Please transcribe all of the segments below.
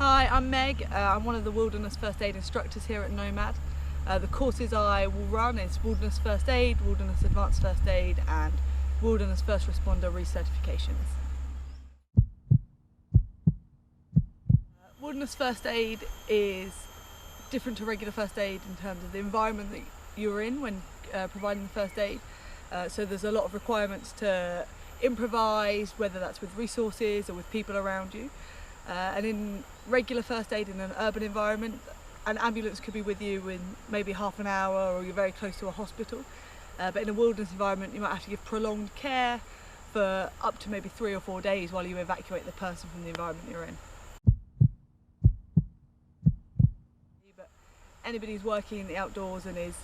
Hi, I'm Meg. I'm one of the Wilderness First Aid instructors here at Nomad. The courses I will run is Wilderness First Aid, Wilderness Advanced First Aid and Wilderness First Responder recertifications. Wilderness First Aid is different to regular first aid in terms of the environment that you're in when providing the first aid. So there's a lot of requirements to improvise, whether that's with resources or with people around you. And in regular first aid in an urban environment, an ambulance could be with you in maybe half an hour or you're very close to a hospital. But in a wilderness environment you might have to give prolonged care for up to maybe 3 or 4 days while you evacuate the person from the environment you're in. But anybody who's working in the outdoors and is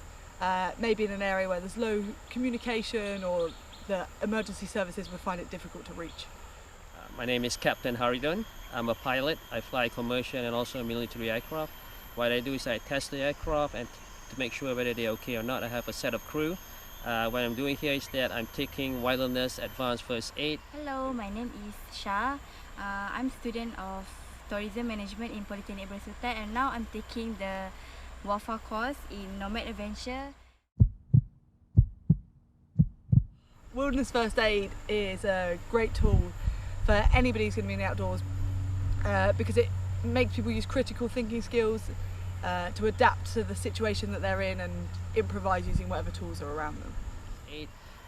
maybe in an area where there's low communication or the emergency services would find it difficult to reach. My name is Captain Haridun. I'm a pilot. I fly commercial and also military aircraft. What I do is I test the aircraft and to make sure whether they're okay or not. I have a set of crew. What I'm doing here is that I'm taking Wilderness Advanced First Aid. Hello, my name is Shah. I'm student of Tourism Management in Polytechnic Bersuthat and now I'm taking the WAFA course in Nomad Adventure. Wilderness First Aid is a great tool for anybody who's going to be in the outdoors because it makes people use critical thinking skills to adapt to the situation that they're in and improvise using whatever tools are around them.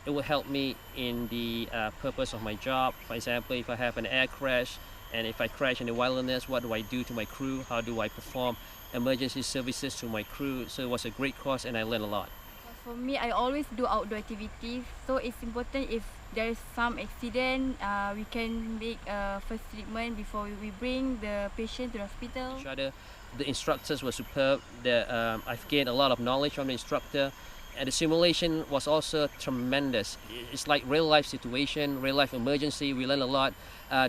It will help me in the purpose of my job. For example, if I have an air crash and if I crash in the wilderness, what do I do to my crew? How do I perform emergency services to my crew? So it was a great course and I learned a lot. For me, I always do outdoor activities, so it's important if there's some accident, we can make first treatment before we bring the patient to the hospital. The instructors were superb. I've gained a lot of knowledge from the instructor, and the simulation was also tremendous. It's like real-life situation, real-life emergency. We learned a lot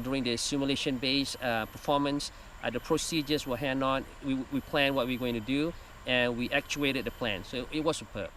during the simulation-based performance. The procedures were hand-on. We planned what we were going to do, and we actuated the plan. So it was superb.